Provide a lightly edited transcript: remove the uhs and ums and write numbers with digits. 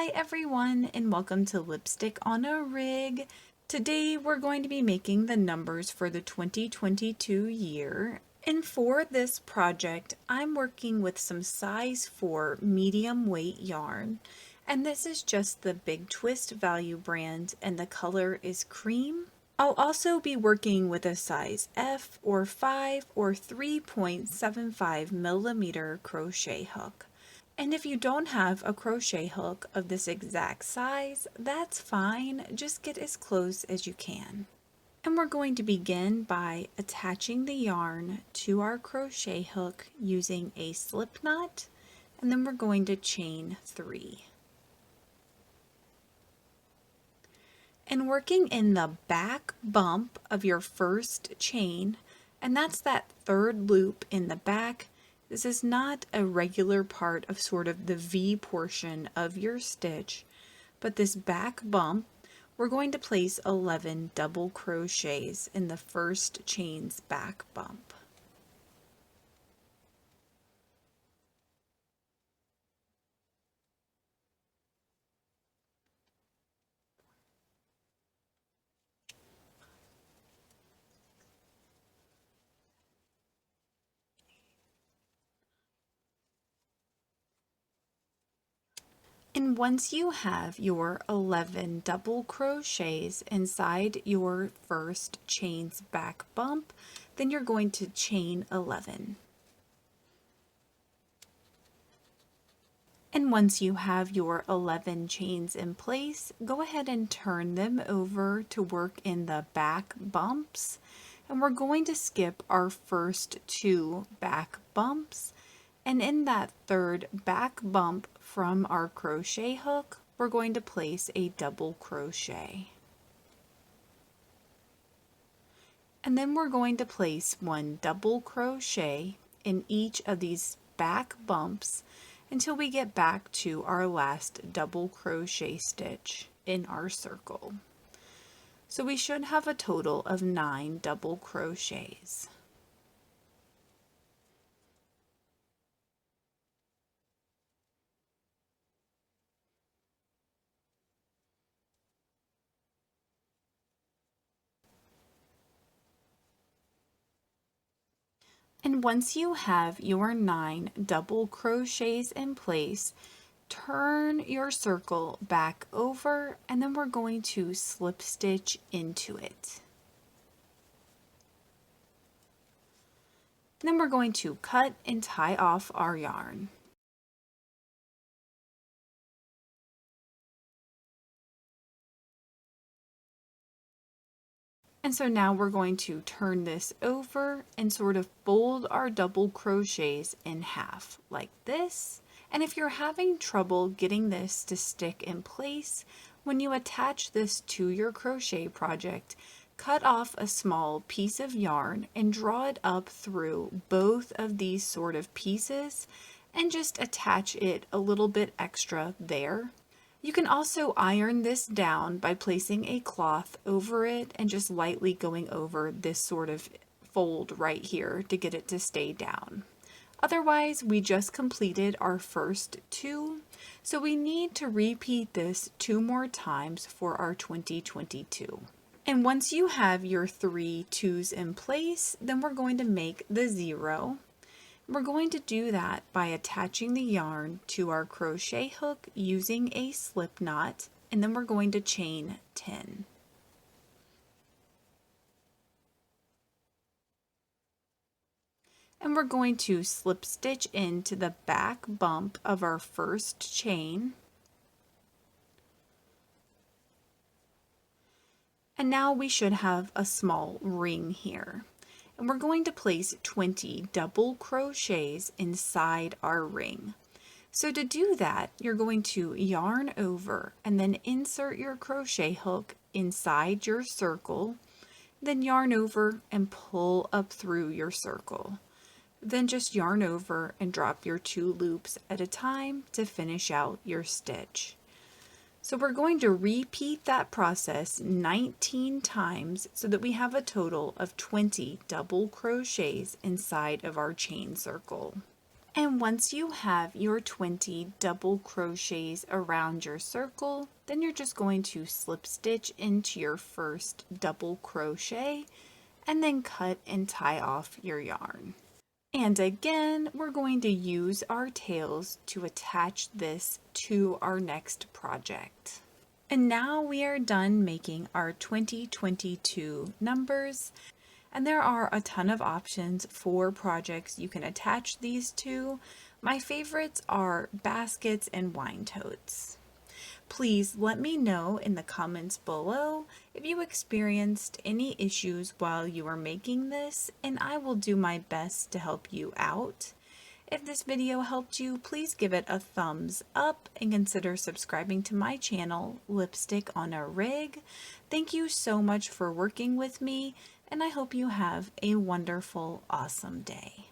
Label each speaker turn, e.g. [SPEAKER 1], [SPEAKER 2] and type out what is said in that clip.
[SPEAKER 1] Hi everyone, and welcome to Lipstick on a Rig. Today we're going to be making the numbers for the 2022 year. And for this project, I'm working with some size 4 medium weight yarn. And this is just the Big Twist Value brand, and the color is cream. I'll also be working with a size F or 5 or 3.75 millimeter crochet hook. And if you don't have a crochet hook of this exact size, that's fine. Just get as close as you can. And we're going to begin by attaching the yarn to our crochet hook using a slip knot, and then we're going to chain 3. And working in the back bump of your first chain, and that's that third loop in the back. This is not a regular part of sort of the V portion of your stitch, but this back bump, we're going to place 11 double crochets in the first chain's back bump. And once you have your 11 double crochets inside your first chain's back bump, then you're going to chain 11. And once you have your 11 chains in place, go ahead and turn them over to work in the back bumps. And we're going to skip our first 2 back bumps. And in that third back bump from our crochet hook, we're going to place a double crochet. And then we're going to place 1 double crochet in each of these back bumps until we get back to our last double crochet stitch in our circle. So we should have a total of 9 double crochets. And once you have your 9 double crochets in place, turn your circle back over, and then we're going to slip stitch into it. Then we're going to cut and tie off our yarn. And so now we're going to turn this over and sort of fold our double crochets in half like this. And if you're having trouble getting this to stick in place, when you attach this to your crochet project, cut off a small piece of yarn and draw it up through both of these sort of pieces and just attach it a little bit extra there. You can also iron this down by placing a cloth over it and just lightly going over this sort of fold right here to get it to stay down. Otherwise, we just completed our first 2, so we need to repeat this 2 more times for our 2022. And once you have your 3 2s in place, then we're going to make the 0. We're going to do that by attaching the yarn to our crochet hook using a slip knot, and then we're going to chain 10. And we're going to slip stitch into the back bump of our first chain. And now we should have a small ring here. And we're going to place 20 double crochets inside our ring. So to do that, you're going to yarn over and then insert your crochet hook inside your circle, then yarn over and pull up through your circle. Then just yarn over and drop your 2 loops at a time to finish out your stitch. So we're going to repeat that process 19 times so that we have a total of 20 double crochets inside of our chain circle. And once you have your 20 double crochets around your circle, then you're just going to slip stitch into your first double crochet and then cut and tie off your yarn. And again, we're going to use our tails to attach this to our next project. And now we are done making our 2022 numbers. And there are a ton of options for projects you can attach these to. My favorites are baskets and wine totes. Please let me know in the comments below if you experienced any issues while you were making this, and I will do my best to help you out. If this video helped you, please give it a thumbs up and consider subscribing to my channel, Lipstick on a Rig. Thank you so much for working with me, and I hope you have a wonderful, awesome day.